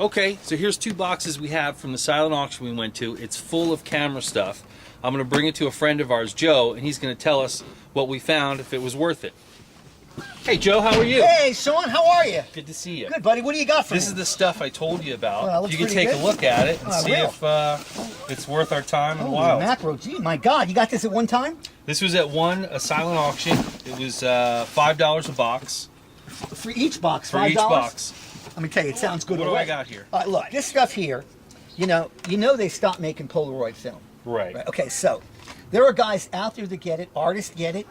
Okay, so here's 2 boxes we have from the silent auction we went to. It's full of camera stuff. I'm going to bring it to a friend of ours, Joe, and he's going to tell us what we found, if it was worth it. Hey, Joe, how are you? Hey, Sean, how are you? Good to see you. Good, buddy. What do you got for me? This is the stuff I told you about. Well, you can take a look at it and see if it's worth our time and wild. Macro, gee, my God, you got this at one time? This was at a silent auction. It was $5 a box. For each box, $5? For each box. Let me tell you, it sounds good. What do I got here? Look, this stuff here, you know they stopped making Polaroid film. Right. Okay, so there are guys out there that get it, artists get it,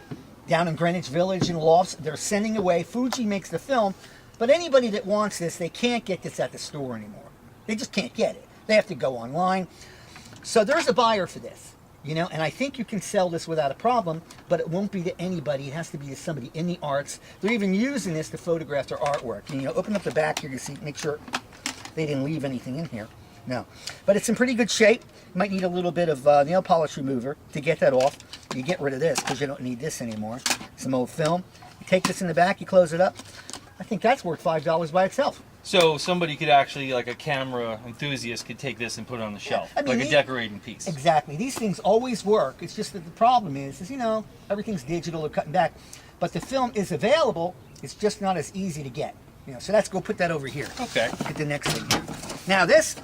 down in Greenwich Village and lofts. They're sending away. Fuji makes the film, but anybody that wants this, they can't get this at the store anymore. They just can't get it. They have to go online. So there's a buyer for this, you know, and I think you can sell this without a problem, but it won't be to anybody. It has to be to somebody in the arts. They're even using this to photograph their artwork. And, you know, open up the back here, you see, make sure they didn't leave anything in here. No, but it's in pretty good shape. You might need a little bit of nail polish remover to get that off. You get rid of this because you don't need this anymore. Some old film. You take this in the back, you close it up. I think that's worth $5 by itself. So somebody could actually, like a camera enthusiast, could take this and put it on the shelf, I mean, like a decorating piece. Exactly. These things always work. It's just that the problem is you know, everything's digital or cutting back. But the film is available. It's just not as easy to get. You know, so let's go put that over here. Okay. Look at the next thing here. Now this,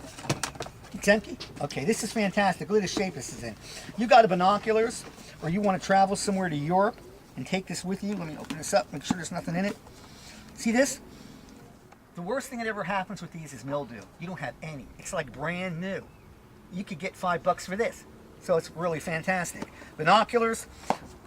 it's empty. Okay, this is fantastic. Look at the shape this is in. You got a binoculars, or you want to travel somewhere to Europe and take this with you. Let me open this up, make sure there's nothing in it. See this? The worst thing that ever happens with these is mildew. You don't have any. It's like brand new. You could get $5 for this. So it's really fantastic. Binoculars,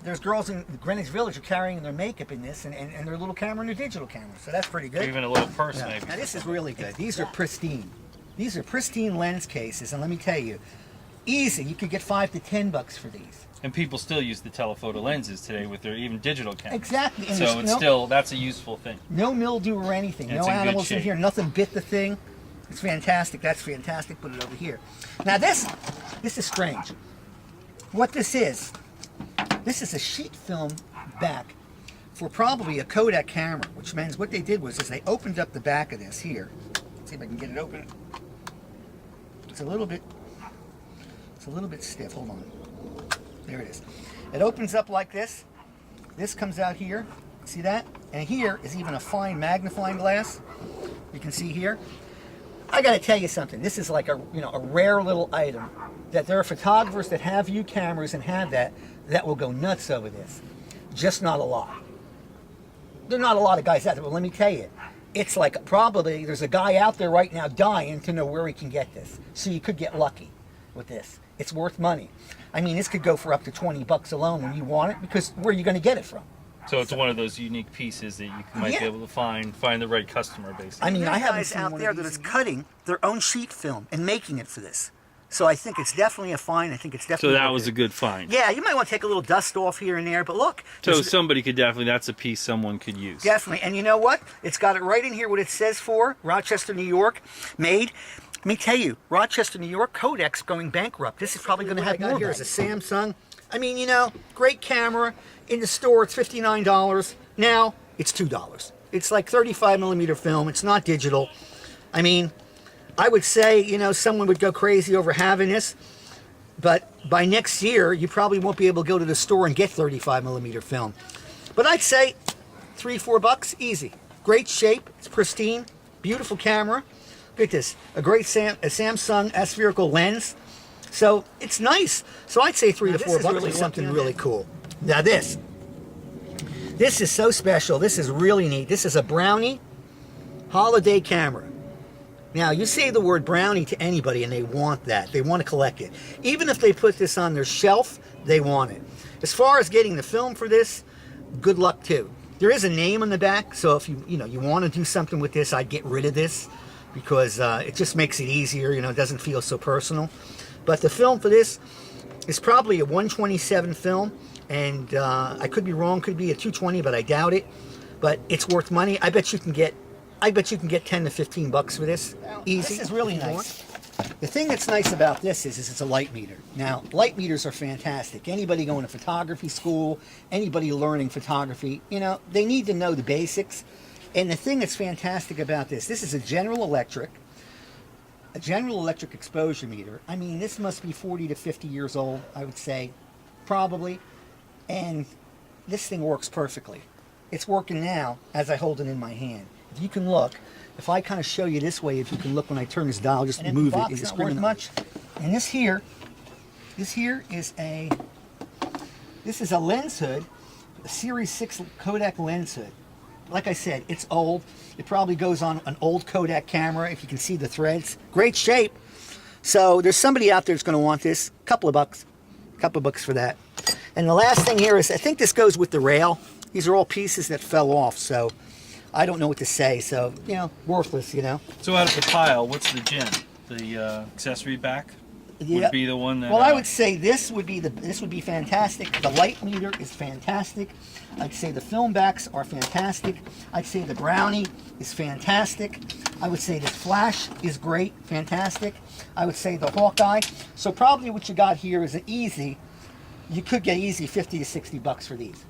there's girls in Greenwich Village are carrying their makeup in this and their little camera and their digital camera. So that's pretty good. Even a little purse, maybe. Now this is really good. These are pristine. These are pristine lens cases, and let me tell you, easy. You could get $5 to $10 for these. And people still use the telephoto lenses today with their even digital cameras. Exactly. And so it's still, that's a useful thing. No mildew or anything. No animals in here. Nothing bit the thing. It's fantastic. That's fantastic. Put it over here. Now this is strange. What this is a sheet film back for probably a Kodak camera, which means what they did was they opened up the back of this here. Let's see if I can get it open. It's a little bit stiff. Hold on. There it is. It opens up like this. This comes out here. See that? And here is even a fine magnifying glass. You can see here. I got to tell you something. This is like a rare little item that there are photographers that have view cameras and have that will go nuts over this. Just not a lot. There are not a lot of guys out there, but let me tell you, it's like probably there's a guy out there right now dying to know where he can get this. So you could get lucky with this. It's worth money. I mean, this could go for up to $20 alone when you want it, because where are you going to get it from? So it's one of those unique pieces that you might be able to find the right customer, basically. I mean, I have guys out there that is cutting their own sheet film and making it for this. So I think it's definitely a find. I think it's definitely. So that was a good find. Yeah, you might want to take a little dust off here and there, but look. So somebody could that's a piece someone could use. Definitely, and you know what? It's got it right in here what it says for, Rochester, New York, made. Let me tell you, Rochester, New York, Kodak's going bankrupt. This is probably going to have more. Here's a Samsung. I mean, you know, great camera. In the store, it's $59. Now, it's $2. It's like 35mm film. It's not digital. I mean, I would say, you know, someone would go crazy over having this. But by next year, you probably won't be able to go to the store and get 35mm film. But I'd say $3, $4, easy. Great shape. It's pristine. Beautiful camera. Look at this. A great Samsung aspherical lens. So it's nice. So I'd say $3 to $4 is something really cool. Now this is so special. This is really neat. This is a Brownie holiday camera. Now you say the word Brownie to anybody and they want that. They want to collect it. Even if they put this on their shelf, they want it. As far as getting the film for this, good luck too. There is a name on the back, so if you want to do something with this, I'd get rid of this because it just makes it easier. You know, it doesn't feel so personal. But the film for this is probably a 127 film. And I could be wrong, could be a 220, but I doubt it. But it's worth money. I bet you can get 10 to $15 for this. Easy. This is really nice. The thing that's nice about this is it's a light meter. Now, light meters are fantastic. Anybody going to photography school, anybody learning photography, you know, they need to know the basics. And the thing that's fantastic about this is a General Electric a General Electric exposure meter. I mean, this must be 40 to 50 years old, I would say, probably. And this thing works perfectly. It's working now as I hold it in my hand. If you can look, if I kind of show you this way, if you can look when I turn this dial, just move it. It's not worth much. And this here is a lens hood, a Series 6 Kodak lens hood. Like I said, it's old. It probably goes on an old Kodak camera, if you can see the threads. Great shape. So there's somebody out there that's going to want this. Couple of bucks for that. And the last thing here is, I think this goes with the rail. These are all pieces that fell off, so I don't know what to say. So, you know, worthless, you know. So out of the pile, what's the gem? The accessory back would be the one that... Well, I would say this would be fantastic. The light meter is fantastic. I'd say the film backs are fantastic. I'd say the brownie is fantastic. I would say this flash is great, fantastic. I would say the Hawkeye. So probably what you got here is an easy. You could get easy 50 to 60 bucks for these.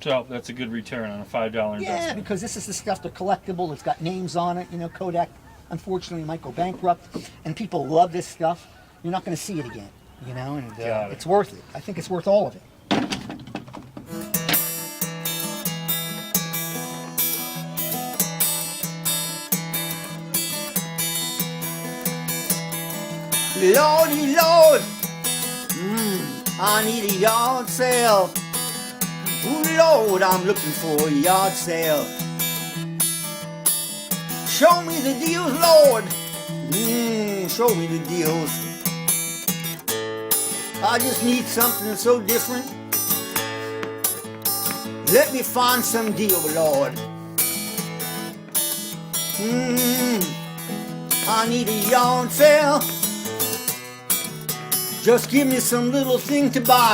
So that's a good return on a $5 investment. Yeah, because this is the stuff, the collectible. It's got names on it. You know, Kodak, unfortunately, might go bankrupt, and people love this stuff. You're not going to see it again, you know, and it's worth it. I think it's worth all of it. Lordy Lord, I need a yard sale. Ooh, Lord, I'm looking for a yard sale. Show me the deals, Lord. Show me the deals. I just need something so different. Let me find some deal, Lord. I need a yard sale. Just give me some little thing to buy.